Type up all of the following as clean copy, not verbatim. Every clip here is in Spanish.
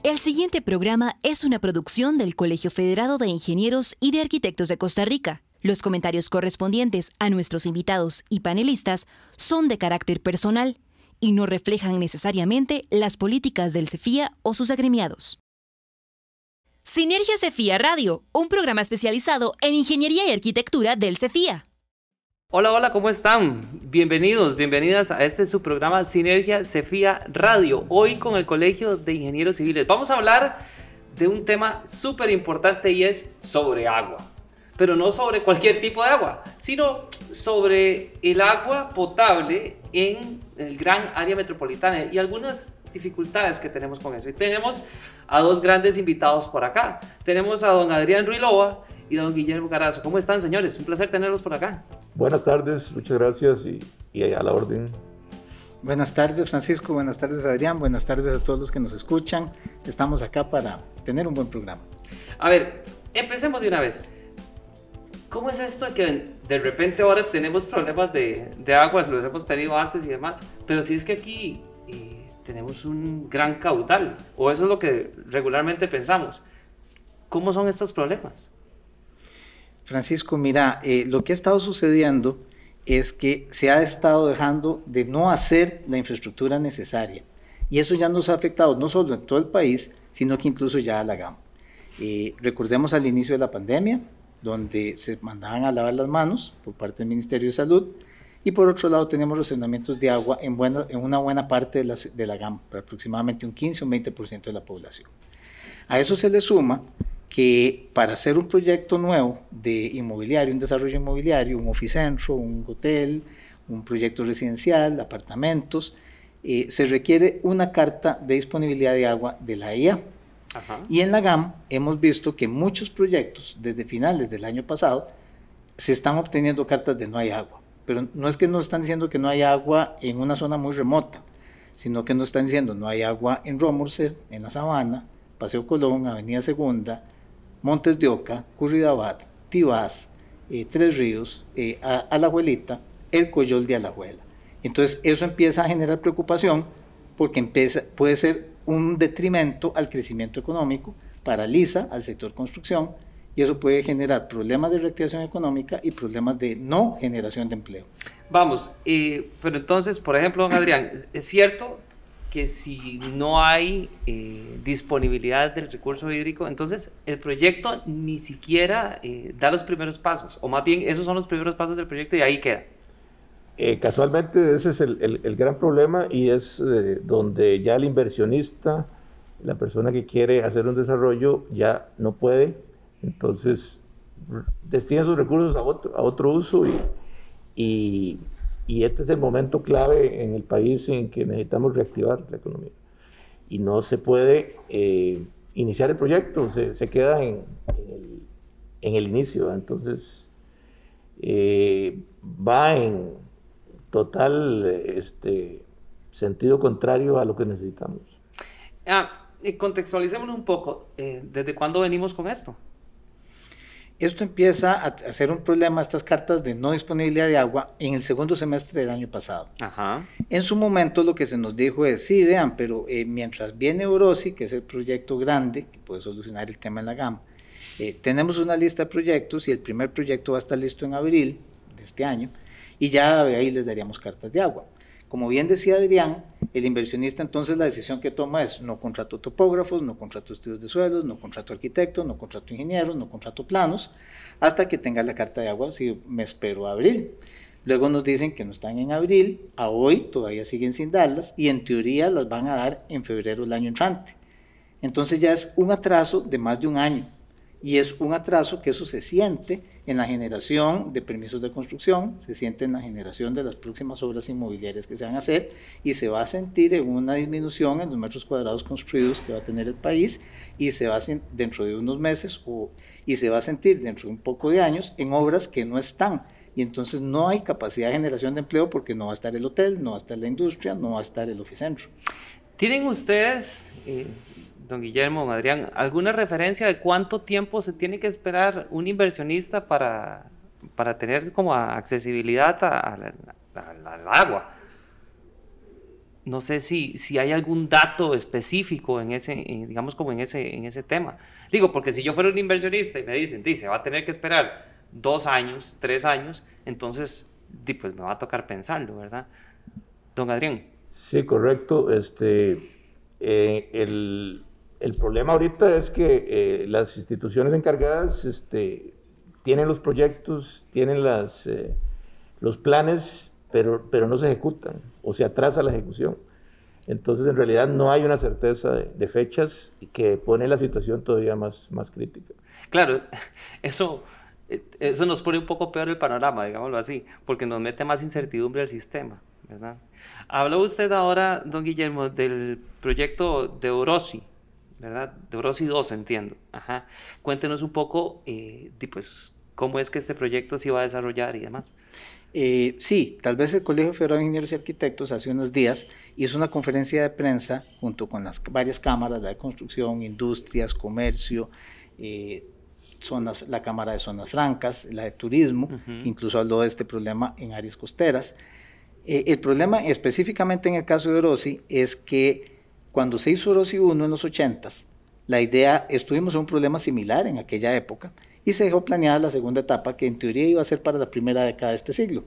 El siguiente programa es una producción del Colegio Federado de Ingenieros y de Arquitectos de Costa Rica. Los comentarios correspondientes a nuestros invitados y panelistas son de carácter personal y no reflejan necesariamente las políticas del CEFIA o sus agremiados. Sinergia CEFIA Radio, un programa especializado en ingeniería y arquitectura del CEFIA. Hola, ¿cómo están? Bienvenidos, bienvenidas a su programa Sinergia CEFIA Radio. Hoy con el Colegio de Ingenieros Civiles. Vamos a hablar de un tema súper importante y es sobre agua. Pero no sobre cualquier tipo de agua, sino sobre el agua potable en el gran área metropolitana y algunas dificultades que tenemos con eso. Y tenemos a dos grandes invitados por acá. Tenemos a don Adrián Ruilova y don Guillermo Carazo. ¿Cómo están, señores? Un placer tenerlos por acá. Buenas tardes, muchas gracias y a la orden. Buenas tardes, Francisco, buenas tardes, Adrián, buenas tardes a todos los que nos escuchan. Estamos acá para tener un buen programa. A ver, empecemos de una vez. ¿Cómo es esto que de repente ahora tenemos problemas de agua? Los hemos tenido antes y demás, pero si es que aquí tenemos un gran caudal, o eso es lo que regularmente pensamos. ¿Cómo son estos problemas? Francisco, mira, lo que ha estado sucediendo es que se ha estado dejando de no hacer la infraestructura necesaria, y eso ya nos ha afectado no solo en todo el país, sino que incluso ya a la GAM. Recordemos al inicio de la pandemia, donde se mandaban a lavar las manos por parte del Ministerio de Salud, y por otro lado tenemos racionamientos de agua en una buena parte de la GAM, para aproximadamente un 15 o un 20% de la población. A eso se le suma que para hacer un proyecto nuevo de inmobiliario, un desarrollo inmobiliario, un oficentro, un hotel, un proyecto residencial, apartamentos, se requiere una carta de disponibilidad de agua de la EIA. Ajá. Y en la GAM hemos visto que muchos proyectos desde finales del año pasado se están obteniendo cartas de no hay agua, pero no es que nos están diciendo que no hay agua en una zona muy remota, sino que nos están diciendo no hay agua en Romorcer, en la Sabana, Paseo Colón, Avenida Segunda, Montes de Oca, Curridabat, Tibás, Tres Ríos, Alajuelita, el Coyol de Alajuela. Entonces eso empieza a generar preocupación porque puede ser un detrimento al crecimiento económico, paraliza al sector construcción y eso puede generar problemas de reactivación económica y problemas de no generación de empleo. Vamos, pero entonces, por ejemplo, don Adrián, ¿es cierto que si no hay disponibilidad del recurso hídrico, entonces el proyecto ni siquiera da los primeros pasos, o más bien esos son los primeros pasos del proyecto y ahí queda? Casualmente ese es el gran problema y es donde ya el inversionista, la persona que quiere hacer un desarrollo ya no puede, entonces destina sus recursos a otro uso y este es el momento clave en el país en que necesitamos reactivar la economía y no se puede iniciar el proyecto, se queda en el inicio, entonces va en total sentido contrario a lo que necesitamos. Contextualicémoslo un poco, ¿desde cuándo venimos con esto? Esto empieza a ser un problema, estas cartas de no disponibilidad de agua, en el segundo semestre del año pasado. Ajá. En su momento lo que se nos dijo es, sí, vean, pero mientras viene Orosi, que es el proyecto grande, que puede solucionar el tema en la GAM, tenemos una lista de proyectos y el primer proyecto va a estar listo en abril de este año, y ya de ahí les daríamos cartas de agua. Como bien decía Adrián, el inversionista entonces la decisión que toma es no contrato topógrafos, no contrato estudios de suelos, no contrato arquitectos, no contrato ingenieros, no contrato planos, hasta que tenga la carta de agua, si me espero a abril. Luego nos dicen que no están en abril, a hoy todavía siguen sin darlas y en teoría las van a dar en febrero del año entrante. Entonces ya es un atraso de más de un año. Y es un atraso que eso se siente en la generación de permisos de construcción, se siente en la generación de las próximas obras inmobiliarias que se van a hacer y se va a sentir en una disminución en los metros cuadrados construidos que va a tener el país y se va a dentro de unos meses y se va a sentir dentro de un poco de años en obras que no están. Y entonces no hay capacidad de generación de empleo porque no va a estar el hotel, no va a estar la industria, no va a estar el oficentro. ¿Tienen ustedes, don Guillermo, don Adrián, alguna referencia de cuánto tiempo se tiene que esperar un inversionista para tener como accesibilidad al agua? no sé si hay algún dato específico en ese, digamos como en ese tema. Digo, porque si yo fuera un inversionista y me dicen, dice, va a tener que esperar 2 años, 3 años, entonces, pues me va a tocar pensarlo, ¿verdad? Don Adrián. Sí, correcto. El problema ahorita es que las instituciones encargadas tienen los proyectos, tienen los planes, pero no se ejecutan o se atrasa la ejecución. Entonces, en realidad no hay una certeza de fechas que pone la situación todavía más crítica. Claro, eso nos pone un poco peor el panorama, digámoslo así, porque nos mete más incertidumbre al sistema, ¿verdad? Habló usted ahora, don Guillermo, del proyecto de Orosi, ¿verdad? De Orosi 2, entiendo. Ajá. Cuéntenos un poco, pues, cómo es que este proyecto se iba a desarrollar y demás. Sí, tal vez el Colegio Federal de Ingenieros y Arquitectos hace unos días hizo una conferencia de prensa junto con las varias cámaras de construcción, industrias, comercio, la Cámara de Zonas Francas, la de Turismo, que incluso habló de este problema en áreas costeras. El problema específicamente en el caso de Orosi es que cuando se hizo Orosi 1 en los 80s, estuvimos en un problema similar en aquella época, y se dejó planeada la segunda etapa, que en teoría iba a ser para la primera década de este siglo.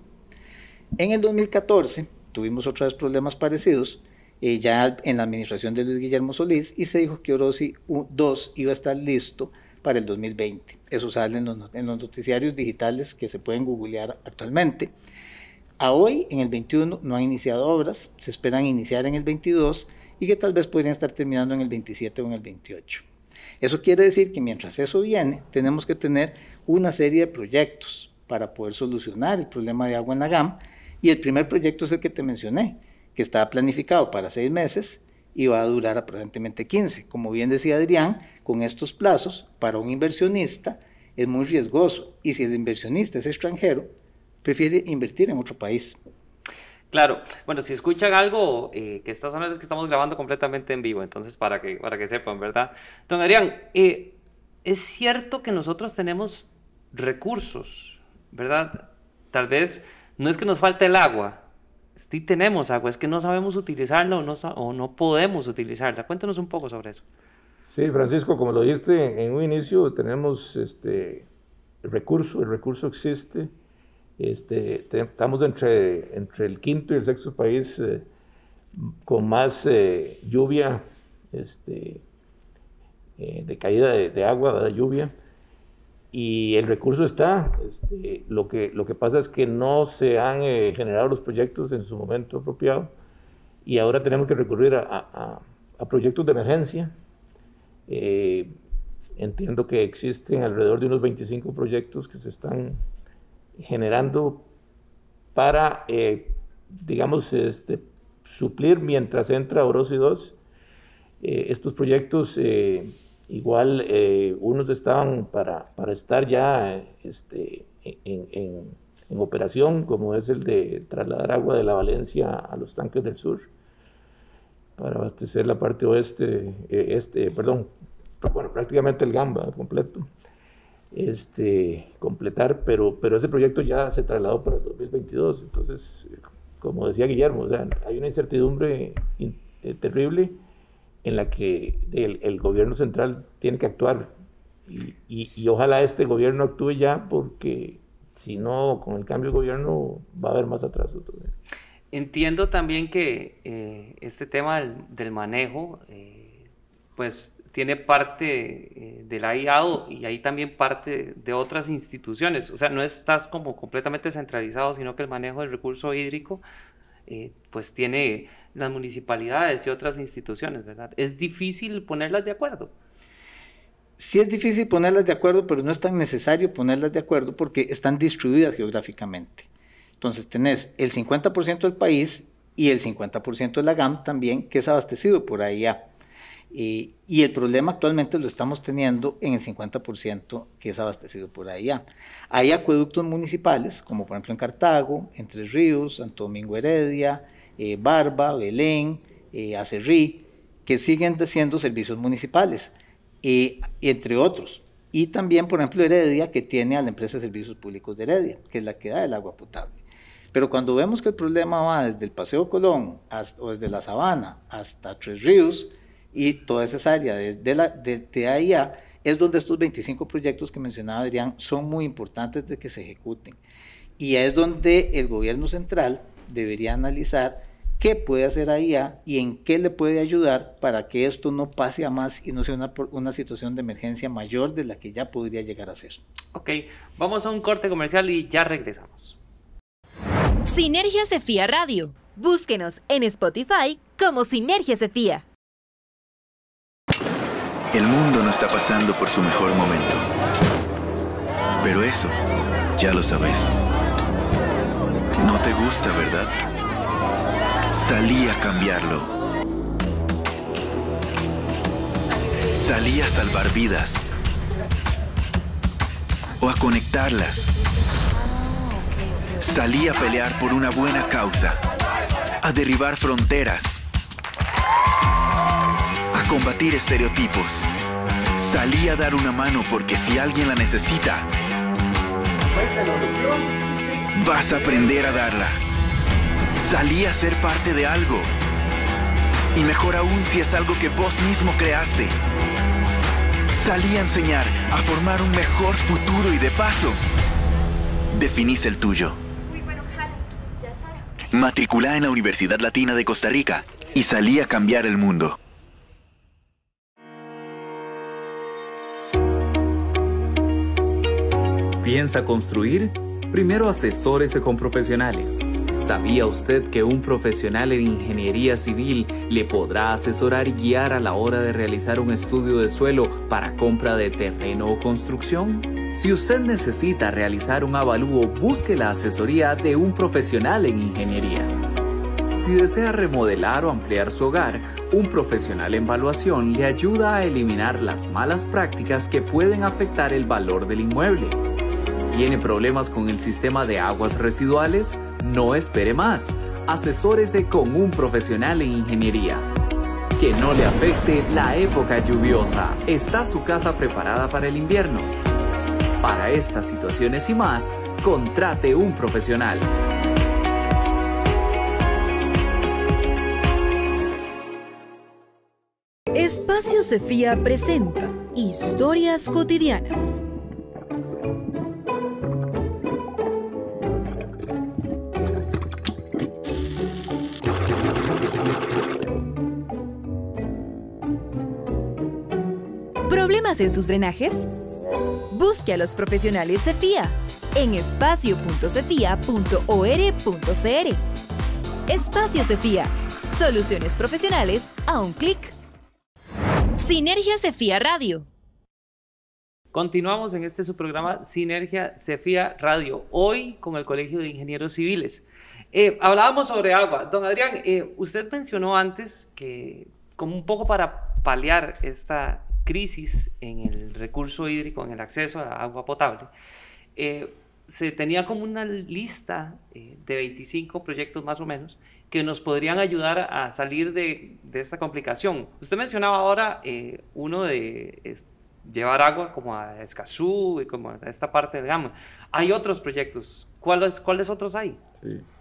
En el 2014 tuvimos otra vez problemas parecidos, ya en la administración de Luis Guillermo Solís, y se dijo que Orosi 2 iba a estar listo para el 2020. Eso sale en los noticiarios digitales que se pueden googlear actualmente. A hoy, en el 21, no han iniciado obras, se esperan iniciar en el 22 y que tal vez podrían estar terminando en el 27 o en el 28. Eso quiere decir que mientras eso viene, tenemos que tener una serie de proyectos para poder solucionar el problema de agua en la GAM, y el primer proyecto es el que te mencioné, que estaba planificado para 6 meses y va a durar aparentemente 15. Como bien decía Adrián, con estos plazos, para un inversionista es muy riesgoso, y si el inversionista es extranjero, prefiere invertir en otro país. Claro, bueno, si escuchan algo, que estas son las que estamos grabando completamente en vivo, entonces para que sepan, ¿verdad? Don Adrián, es cierto que nosotros tenemos recursos, ¿verdad? Tal vez no es que nos falte el agua, sí tenemos agua, es que no sabemos utilizarla o no podemos utilizarla. Cuéntanos un poco sobre eso. Sí, Francisco, como lo dijiste en un inicio, tenemos el recurso existe. Estamos entre el quinto y el sexto país con más lluvia, de caída de agua, de lluvia, y el recurso está. Lo que pasa es que no se han generado los proyectos en su momento apropiado, y ahora tenemos que recurrir a proyectos de emergencia. Entiendo que existen alrededor de unos 25 proyectos que se están generando para, digamos, suplir mientras entra Orosi 2. Estos proyectos, igual, unos estaban para estar ya en operación, como es el de trasladar agua de la Valencia a los tanques del sur, para abastecer la parte oeste, prácticamente el Gamba completo. Completar, pero ese proyecto ya se trasladó para el 2022. Entonces, como decía Guillermo, o sea, hay una incertidumbre terrible en la que el gobierno central tiene que actuar, y ojalá este gobierno actúe ya, porque si no, con el cambio de gobierno va a haber más atraso todavía. Entiendo también que este tema del manejo, pues tiene parte de la IAO, y ahí también parte de otras instituciones. O sea, no estás como completamente centralizado, sino que el manejo del recurso hídrico pues tiene las municipalidades y otras instituciones, ¿verdad? ¿Es difícil ponerlas de acuerdo? Sí, es difícil ponerlas de acuerdo, pero no es tan necesario ponerlas de acuerdo porque están distribuidas geográficamente. Entonces tenés el 50% del país y el 50% de la GAM también, que es abastecido por AIA. Y el problema actualmente lo estamos teniendo en el 50% que es abastecido por AIA. Hay acueductos municipales, como por ejemplo en Cartago, Entre Ríos, Santo Domingo Heredia, Barba, Belén, Acerrí, que siguen siendo servicios municipales, entre otros. Y también, por ejemplo, Heredia, que tiene a la empresa de servicios públicos de Heredia, que es la que da el agua potable. Pero cuando vemos que el problema va desde el Paseo Colón o desde la Sabana hasta Tres Ríos y toda esa área de ahí a, es donde estos 25 proyectos que mencionaba Adrián son muy importantes de que se ejecuten. Y es donde el gobierno central debería analizar qué puede hacer AIA y en qué le puede ayudar para que esto no pase a más y no sea una situación de emergencia mayor de la que ya podría llegar a ser. Ok, vamos a un corte comercial y ya regresamos. Sinergia Cefía Radio. Búsquenos en Spotify como Sinergia Cefía. El mundo no está pasando por su mejor momento. Pero eso, ya lo sabes. No te gusta, ¿verdad? Salí a cambiarlo. Salí a salvar vidas. O a conectarlas. Salí a pelear por una buena causa. A derribar fronteras. A combatir estereotipos. Salí a dar una mano porque si alguien la necesita, vas a aprender a darla. Salí a ser parte de algo. Y mejor aún si es algo que vos mismo creaste. Salí a enseñar, a formar un mejor futuro y de paso, definís el tuyo. Matriculá en la Universidad Latina de Costa Rica y salí a cambiar el mundo. ¿Piensa construir? Primero asesórese con profesionales. ¿Sabía usted que un profesional en ingeniería civil le podrá asesorar y guiar a la hora de realizar un estudio de suelo para compra de terreno o construcción? Si usted necesita realizar un avalúo, busque la asesoría de un profesional en ingeniería. Si desea remodelar o ampliar su hogar, un profesional en evaluación le ayuda a eliminar las malas prácticas que pueden afectar el valor del inmueble. ¿Tiene problemas con el sistema de aguas residuales? No espere más. Asesórese con un profesional en ingeniería. Que no le afecte la época lluviosa. ¿Está su casa preparada para el invierno? Para estas situaciones y más, contrate un profesional. Espacio Cefía presenta Historias Cotidianas. ¿Problemas en sus drenajes? Busque a los profesionales Cefía en espacio.cefía.or.cr. Espacio Cefía. Soluciones profesionales a un clic. Sinergia Cefía Radio. Continuamos en este su programa Sinergia Cefía Radio, hoy con el Colegio de Ingenieros Civiles. Hablábamos sobre agua. Don Adrián, usted mencionó antes que como un poco para paliar esta crisis en el recurso hídrico, en el acceso a agua potable, se tenía como una lista de 25 proyectos más o menos que nos podrían ayudar a salir de esta complicación. Usted mencionaba ahora uno de llevar agua como a Escazú y como a esta parte del Gama. Hay otros proyectos. ¿Cuáles otros hay?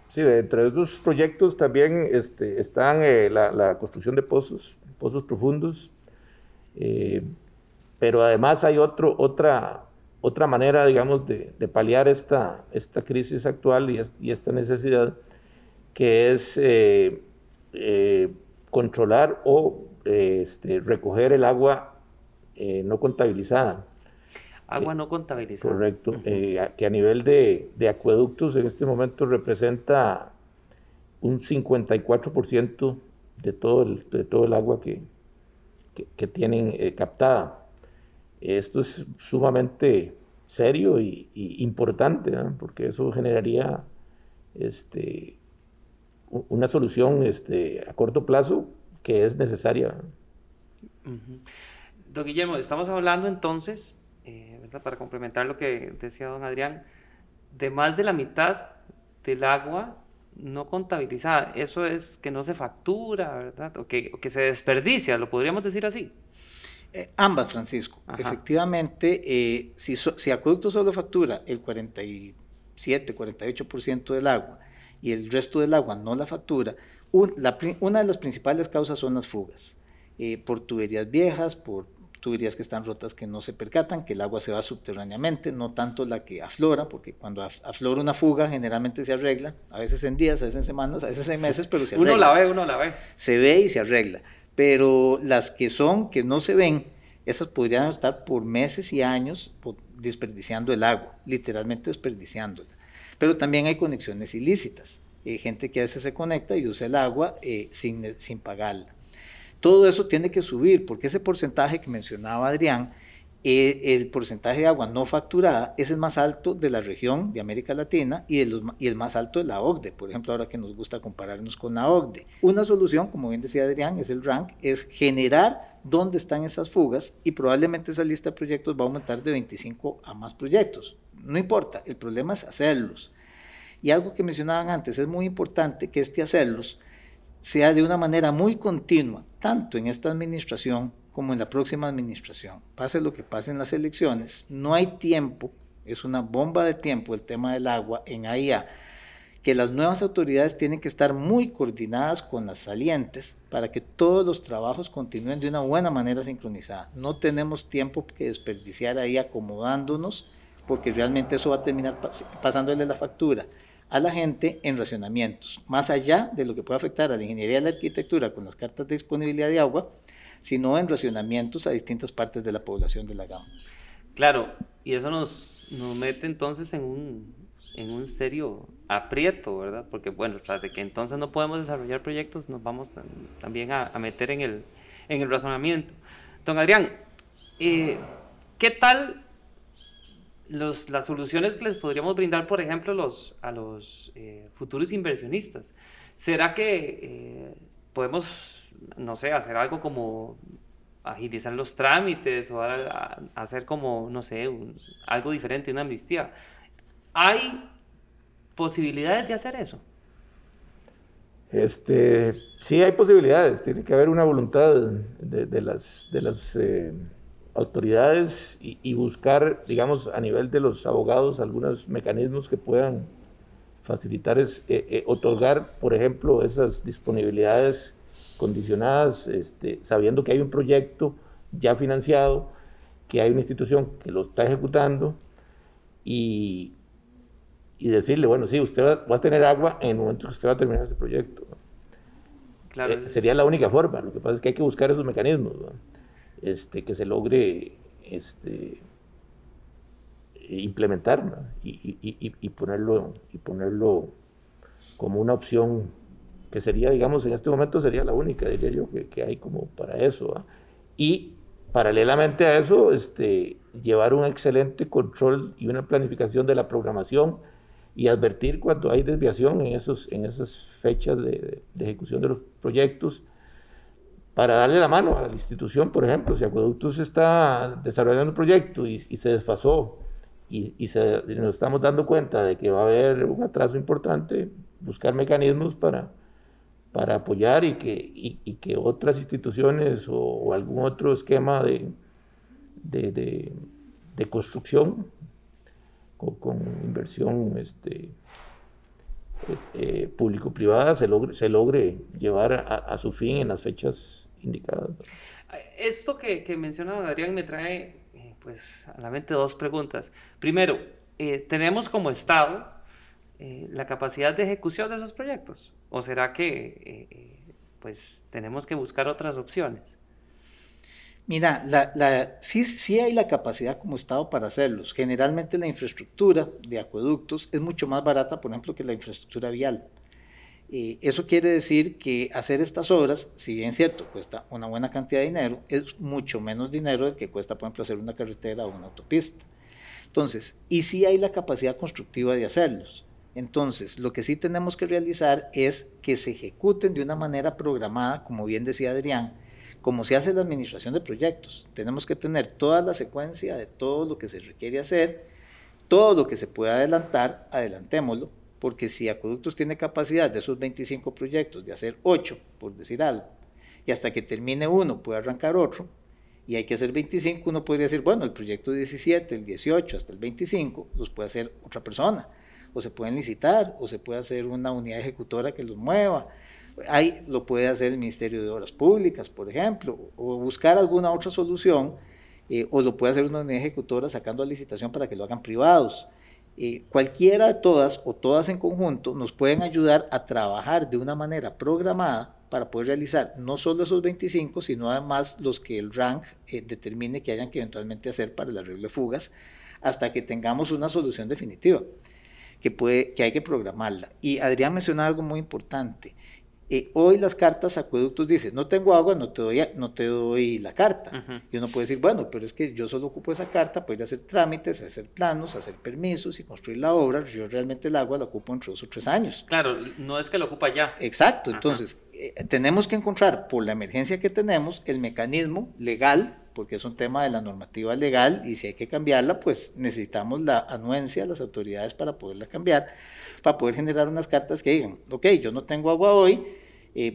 Sí, entre estos proyectos también están la construcción de pozos profundos, pero además hay otra manera, digamos, de paliar esta crisis actual y esta necesidad, que es controlar o recoger el agua no contabilizada. Agua no contabilizada. Correcto, que a nivel de acueductos en este momento representa un 54% de todo el agua que tienen captada. Esto es sumamente serio y importante, ¿no? Porque eso generaría una solución a corto plazo que es necesaria. Don Guillermo, estamos hablando entonces, ¿verdad? Para complementar lo que decía don Adrián, de más de la mitad del agua no contabilizada. Eso es que no se factura, ¿verdad? O que se desperdicia, ¿lo podríamos decir así? Ambas, Francisco. Ajá. Efectivamente, si Acueducto solo factura el 47, 48% del agua y el resto del agua no la factura, una de las principales causas son las fugas, por tuberías viejas, por tuberías que están rotas que no se percatan, que el agua se va subterráneamente, no tanto la que aflora, porque cuando aflora una fuga generalmente se arregla, a veces en días, a veces en semanas, a veces en meses, pero se arregla. Uno la ve. Se ve y se arregla, pero las que no se ven, esas podrían estar por meses y años desperdiciando el agua, literalmente desperdiciándola. Pero también hay conexiones ilícitas, gente que a veces se conecta y usa el agua sin pagarla. Todo eso tiene que subir, porque ese porcentaje que mencionaba Adrián, el porcentaje de agua no facturada es el más alto de la región de América Latina y el más alto de la OCDE, por ejemplo, ahora que nos gusta compararnos con la OCDE. Una solución, como bien decía Adrián, es el RANC, es generar dónde están esas fugas y probablemente esa lista de proyectos va a aumentar de 25 a más proyectos. No importa, el problema es hacerlos. Y algo que mencionaban antes, es muy importante que hacerlos sea de una manera muy continua, tanto en esta administración como en la próxima administración. Pase lo que pase en las elecciones, no hay tiempo, es una bomba de tiempo el tema del agua en AIA, que las nuevas autoridades tienen que estar muy coordinadas con las salientes para que todos los trabajos continúen de una buena manera sincronizada. No tenemos tiempo que desperdiciar ahí acomodándonos, porque realmente eso va a terminar pasándole la factura a la gente en racionamientos, más allá de lo que puede afectar a la ingeniería y la arquitectura con las cartas de disponibilidad de agua, sino en racionamientos a distintas partes de la población de la gama. Claro, y eso nos mete entonces en un serio aprieto, ¿verdad? Porque bueno, tras de que entonces no podemos desarrollar proyectos, nos vamos también a meter en el razonamiento. Don Adrián, ¿qué tal las soluciones que les podríamos brindar, por ejemplo, a los futuros inversionistas? ¿Será que podemos, no sé, hacer algo como agilizar los trámites o hacer como, no sé, algo diferente, una amnistía? ¿Hay posibilidades de hacer eso? Sí, hay posibilidades. Tiene que haber una voluntad de las autoridades y buscar, digamos, a nivel de los abogados, algunos mecanismos que puedan facilitar, otorgar, por ejemplo, esas disponibilidades condicionadas, sabiendo que hay un proyecto ya financiado, que hay una institución que lo está ejecutando y decirle, bueno, sí, usted va a tener agua en el momento que usted va a terminar ese proyecto, ¿no? Claro, sería la única forma. Lo que pasa es que hay que buscar esos mecanismos, ¿no? Que se logre implementar, ¿no? y ponerlo como una opción que sería, digamos, en este momento sería la única, diría yo, que hay como para eso, ¿no? Y paralelamente a eso, llevar un excelente control y una planificación de la programación y advertir cuando hay desviación en esas fechas de ejecución de los proyectos, para darle la mano a la institución. Por ejemplo, si Acueductos está desarrollando un proyecto y se desfasó y nos estamos dando cuenta de que va a haber un atraso importante, buscar mecanismos para apoyar y que otras instituciones o algún otro esquema de construcción con inversión público-privada se logre llevar a su fin en las fechas indicadas. Esto que menciona Adrián me trae pues a la mente dos preguntas. Primero, ¿tenemos como Estado la capacidad de ejecución de esos proyectos? ¿O será que pues tenemos que buscar otras opciones? Mira, sí hay la capacidad como Estado para hacerlos. Generalmente la infraestructura de acueductos es mucho más barata, por ejemplo, que la infraestructura vial. Eso quiere decir que hacer estas obras, si bien es cierto, cuesta una buena cantidad de dinero, es mucho menos dinero del que cuesta, por ejemplo, hacer una carretera o una autopista. Entonces, y sí hay la capacidad constructiva de hacerlos. Entonces, lo que sí tenemos que realizar es que se ejecuten de una manera programada, como bien decía Adrián, como se hace la administración de proyectos. Tenemos que tener toda la secuencia de todo lo que se requiere hacer, todo lo que se pueda adelantar, adelantémoslo, porque si Acueductos tiene capacidad de esos 25 proyectos de hacer 8, por decir algo, y hasta que termine uno puede arrancar otro, y hay que hacer 25, uno podría decir, bueno, el proyecto 17, el 18, hasta el 25, los puede hacer otra persona, o se pueden licitar, o se puede hacer una unidad ejecutora que los mueva. Ahí lo puede hacer el Ministerio de Obras Públicas, por ejemplo, o buscar alguna otra solución, o lo puede hacer una unidad ejecutora sacando a licitación para que lo hagan privados. Cualquiera de todas o todas en conjunto nos pueden ayudar a trabajar de una manera programada para poder realizar no solo esos 25, sino además los que el RANC determine que hayan que eventualmente hacer para el arreglo de fugas, hasta que tengamos una solución definitiva, que hay que programarla. Y Adrián mencionaba algo muy importante. Hoy las cartas acueductos dicen, no tengo agua, no te doy la carta. Y uno puede decir, bueno, pero es que yo solo ocupo esa carta para ir a hacer trámites, hacer planos, hacer permisos y construir la obra. Yo realmente el agua la ocupo entre 2 o 3 años. Claro, no es que lo ocupa ya. Exacto, entonces tenemos que encontrar, por la emergencia que tenemos, el mecanismo legal, porque es un tema de la normativa legal, y si hay que cambiarla, pues necesitamos la anuencia de las autoridades para poderla cambiar, para poder generar unas cartas que digan, ok, yo no tengo agua hoy,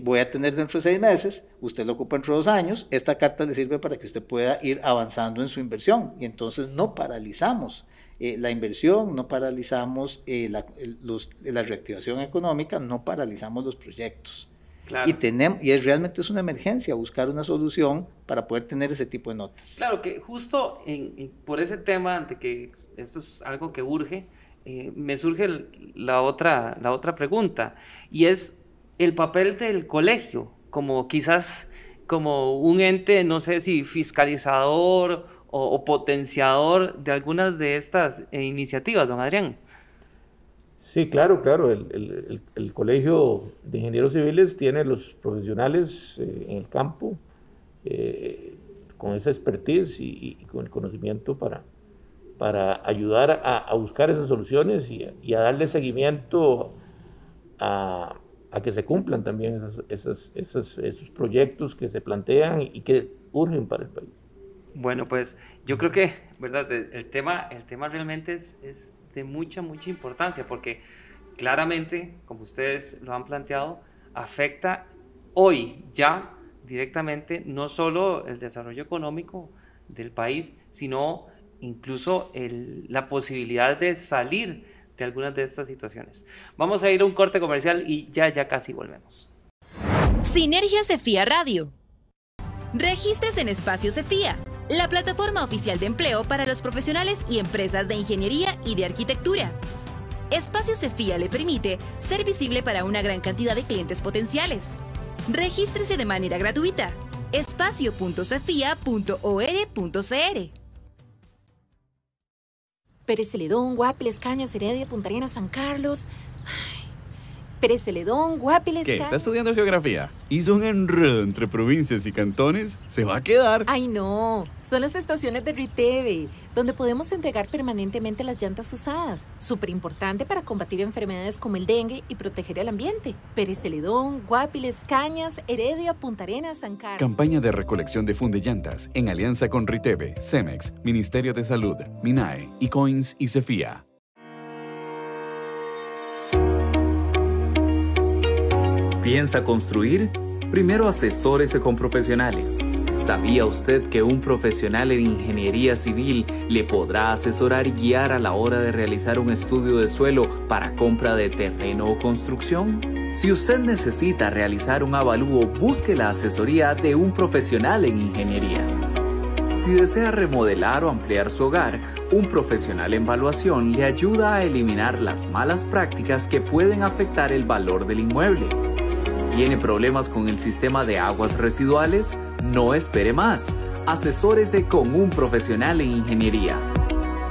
voy a tener dentro de 6 meses, usted lo ocupa dentro de 2 años, esta carta le sirve para que usted pueda ir avanzando en su inversión, y entonces no paralizamos la inversión, no paralizamos la reactivación económica, no paralizamos los proyectos. Claro. Y realmente es una emergencia buscar una solución para poder tener ese tipo de notas. Claro, que justo por ese tema, ante que esto es algo que urge, me surge la otra pregunta, y es el papel del colegio, quizás como un ente, no sé si fiscalizador o potenciador de algunas de estas iniciativas, don Adrián. Sí, claro. El Colegio de Ingenieros Civiles tiene los profesionales en el campo con esa expertise y con el conocimiento para ayudar a buscar esas soluciones y a darle seguimiento a que se cumplan también esos proyectos que se plantean y que urgen para el país. Bueno, pues yo creo que, ¿verdad? El tema realmente es de mucha importancia, porque claramente, como ustedes lo han planteado, afecta hoy ya directamente no solo el desarrollo económico del país, sino incluso la posibilidad de salir de algunas de estas situaciones. Vamos a ir a un corte comercial y ya casi volvemos. Sinergia Cefía Radio. Regístrese en Espacio Cefía, la plataforma oficial de empleo para los profesionales y empresas de ingeniería y de arquitectura. Espacio Cefía le permite ser visible para una gran cantidad de clientes potenciales. Regístrese de manera gratuita. espacio.cefia.or.cr. Pérez Celedón, Guapiles, Cañas, Heredia, Punta Arenas, San Carlos. Pérez Celedón, Guapiles, ¿Qué? ¿Está estudiando geografía? ¿Hizo un enredo entre provincias y cantones? ¿Se va a quedar? Ay, no. Son las estaciones de Riteve, donde podemos entregar permanentemente las llantas usadas. Súper importante para combatir enfermedades como el dengue y proteger el ambiente. Pérez Celedón, Guapiles, Cañas, Heredia, Punta Arenas, San Carlos. Campaña de recolección de fundellantas en alianza con Riteve, Cemex, Ministerio de Salud, MINAE, Icoins y Cefía. ¿Piensa construir? Primero asesórese con profesionales. ¿Sabía usted que un profesional en ingeniería civil le podrá asesorar y guiar a la hora de realizar un estudio de suelo para compra de terreno o construcción? Si usted necesita realizar un avalúo, busque la asesoría de un profesional en ingeniería. Si desea remodelar o ampliar su hogar, un profesional en evaluación le ayuda a eliminar las malas prácticas que pueden afectar el valor del inmueble. ¿Tiene problemas con el sistema de aguas residuales? No espere más. Asesórese con un profesional en ingeniería.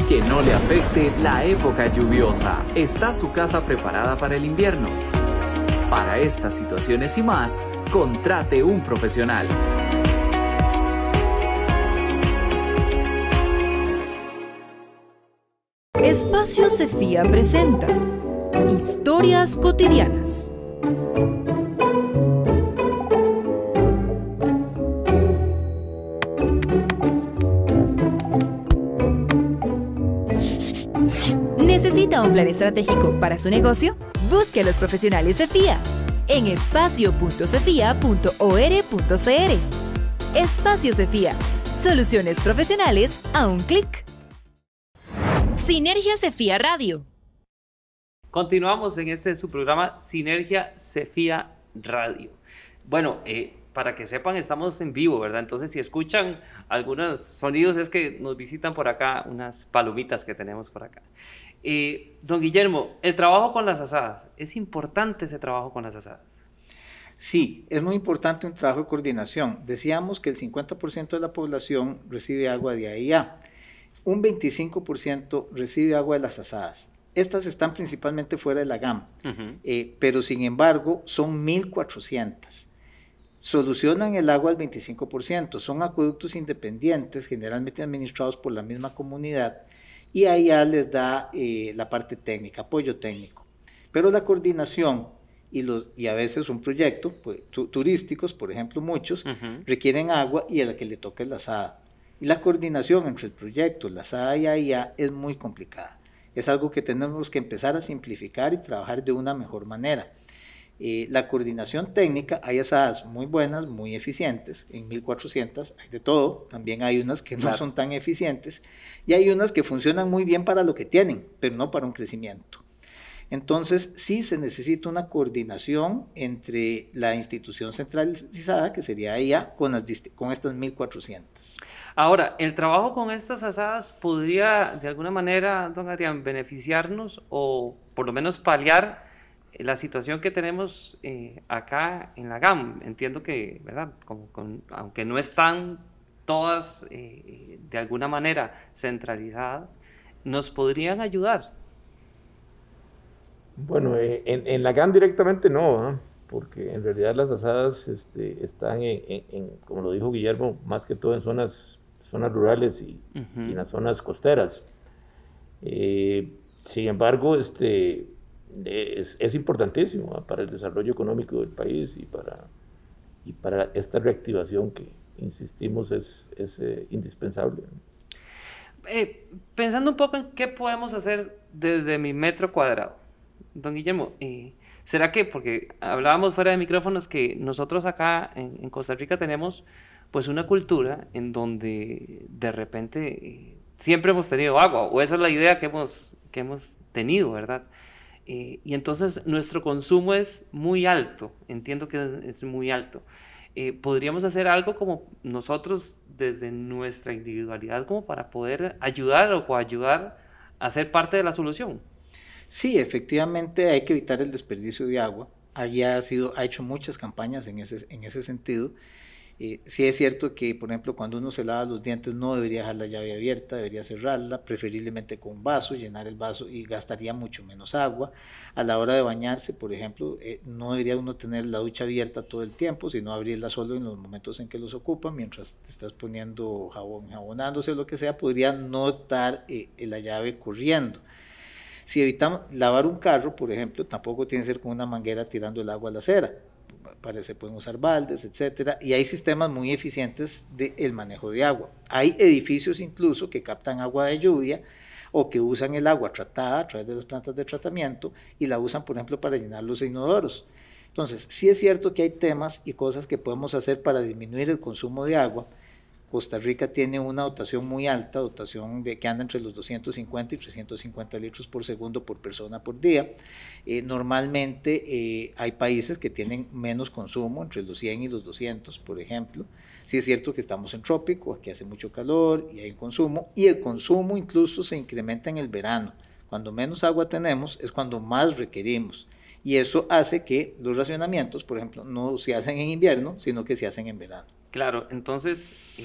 Que no le afecte la época lluviosa. ¿Está su casa preparada para el invierno? Para estas situaciones y más, contrate un profesional. Espacio Cefía presenta Historias cotidianas. ¿Necesita un plan estratégico para su negocio? Busque a los profesionales Cefía en espacio.cefia.or.cr. Espacio Cefía. Soluciones profesionales a un clic. Sinergia Cefía Radio. Continuamos en su programa Sinergia Cefía Radio. Bueno, para que sepan, estamos en vivo, ¿verdad? Entonces, si escuchan algunos sonidos, es que nos visitan por acá unas palomitas que tenemos por acá. Don Guillermo, el trabajo con las asadas, ¿es importante ese trabajo con las asadas? Sí, es muy importante un trabajo de coordinación. Decíamos que el 50% de la población recibe agua de AIA, un 25% recibe agua de las asadas. Estas están principalmente fuera de la GAM, pero sin embargo son 1.400. Solucionan el agua al 25%, son acueductos independientes, generalmente administrados por la misma comunidad, y AIA les da la parte técnica, apoyo técnico. Pero la coordinación y a veces un proyecto, pues, turísticos, por ejemplo, muchos, requieren agua y a la que le toca es la asada. Y la coordinación entre el proyecto, la asada y AIA es muy complicada. Es algo que tenemos que empezar a simplificar y trabajar de una mejor manera. La coordinación técnica, hay asadas muy buenas, muy eficientes, en 1.400 hay de todo, también hay unas que no son tan eficientes, y hay unas que funcionan muy bien para lo que tienen, pero no para un crecimiento. Entonces, sí se necesita una coordinación entre la institución centralizada, que sería AIA, con estas 1.400. Ahora, ¿el trabajo con estas asadas podría, de alguna manera, don Adrián, beneficiarnos o por lo menos paliar la situación que tenemos acá en la GAM? Entiendo que, ¿verdad? Aunque no están todas de alguna manera centralizadas, ¿nos podrían ayudar? Bueno, en la GAM directamente no, ¿eh? Porque en realidad las asadas están, como lo dijo Guillermo, más que todo en zonas rurales y en las zonas costeras. Sin embargo, es importantísimo, ¿eh? Para el desarrollo económico del país y para esta reactivación que, insistimos, es indispensable. Pensando un poco en qué podemos hacer desde mi metro cuadrado. Don Guillermo, ¿será que, porque hablábamos fuera de micrófonos, que nosotros acá en Costa Rica tenemos pues una cultura en donde de repente siempre hemos tenido agua, o esa es la idea que hemos tenido, ¿verdad? Y entonces nuestro consumo es muy alto, entiendo que es muy alto. ¿Podríamos hacer algo como nosotros desde nuestra individualidad como para poder ayudar o coayudar a ser parte de la solución? Sí, efectivamente hay que evitar el desperdicio de agua. Allí ha hecho muchas campañas en ese sentido. Sí es cierto que, por ejemplo, cuando uno se lava los dientes no debería dejar la llave abierta, debería cerrarla, preferiblemente con un vaso, llenar el vaso y gastaría mucho menos agua. A la hora de bañarse, por ejemplo, no debería uno tener la ducha abierta todo el tiempo, sino abrirla solo en los momentos en que los ocupa, mientras te estás poniendo jabón, jabonándose o lo que sea, podría no estar la llave corriendo. Si evitamos lavar un carro, por ejemplo, tampoco tiene que ser con una manguera tirando el agua a la acera. Se pueden usar baldes, etcétera, y hay sistemas muy eficientes del manejo de agua. Hay edificios incluso que captan agua de lluvia o que usan el agua tratada a través de las plantas de tratamiento y la usan, por ejemplo, para llenar los inodoros. Entonces, sí es cierto que hay temas y cosas que podemos hacer para disminuir el consumo de agua. Costa Rica tiene una dotación muy alta, dotación que anda entre los 250 y 350 litros por segundo por persona por día. Normalmente hay países que tienen menos consumo, entre los 100 y los 200, por ejemplo. Sí es cierto que estamos en trópico, aquí hace mucho calor y hay un consumo, y el consumo incluso se incrementa en el verano. Cuando menos agua tenemos es cuando más requerimos. Y eso hace que los racionamientos, por ejemplo, no se hacen en invierno, sino que se hacen en verano. Claro, entonces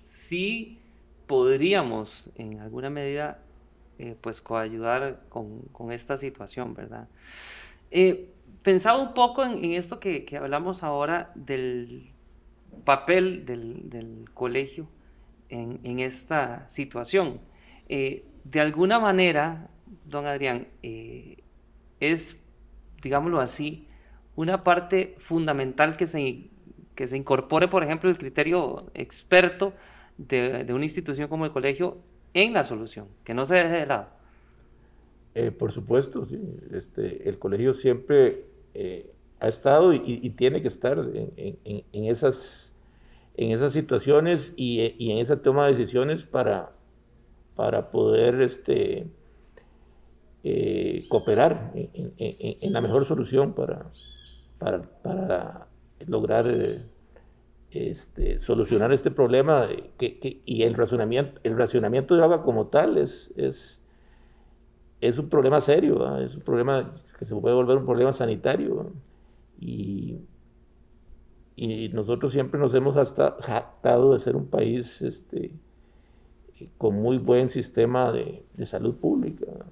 sí podríamos en alguna medida pues coayudar con esta situación, ¿verdad? Pensaba un poco en esto que hablamos ahora del papel del colegio en esta situación. De alguna manera, don Adrián, es, digámoslo así, una parte fundamental que se incorpore, por ejemplo, el criterio experto de una institución como el colegio en la solución, que no se deje de lado. Por supuesto, sí. El colegio siempre ha estado y tiene que estar en esas situaciones y en esa toma de decisiones para poder cooperar en la mejor solución para lograr solucionar este problema y el racionamiento de agua como tal es un problema serio, ¿verdad? Es un problema que se puede volver un problema sanitario, ¿verdad? Y nosotros siempre nos hemos jactado de ser un país con muy buen sistema de salud pública, ¿verdad?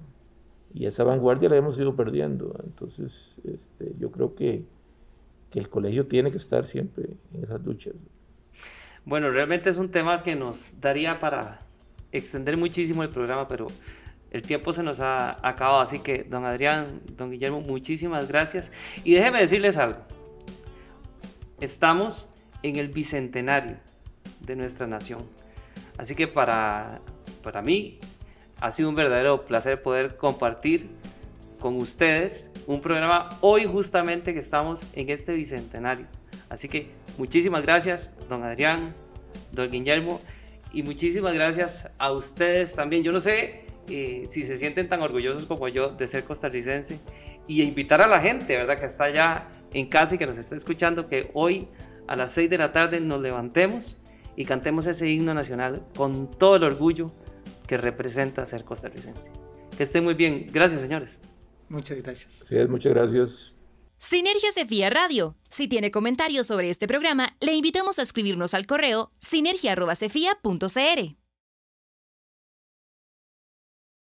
Y esa vanguardia la hemos ido perdiendo, ¿verdad? Entonces yo creo que el colegio tiene que estar siempre en esas luchas. Bueno, realmente es un tema que nos daría para extender muchísimo el programa, pero el tiempo se nos ha acabado, así que don Adrián, don Guillermo, muchísimas gracias. Y déjenme decirles algo, estamos en el bicentenario de nuestra nación, así que para mí ha sido un verdadero placer poder compartir con ustedes un programa hoy justamente que estamos en este bicentenario. Así que muchísimas gracias, don Adrián, don Guillermo, y muchísimas gracias a ustedes también. Yo no sé si se sienten tan orgullosos como yo de ser costarricense, y invitar a la gente, ¿verdad?, que está allá en casa y que nos está escuchando, que hoy a las 6 de la tarde nos levantemos y cantemos ese himno nacional con todo el orgullo que representa ser costarricense. Que estén muy bien. Gracias, señores. Muchas gracias. Sí, muchas gracias. Sinergia Cefía Radio. Si tiene comentarios sobre este programa, le invitamos a escribirnos al correo sinergia@cefia.cr.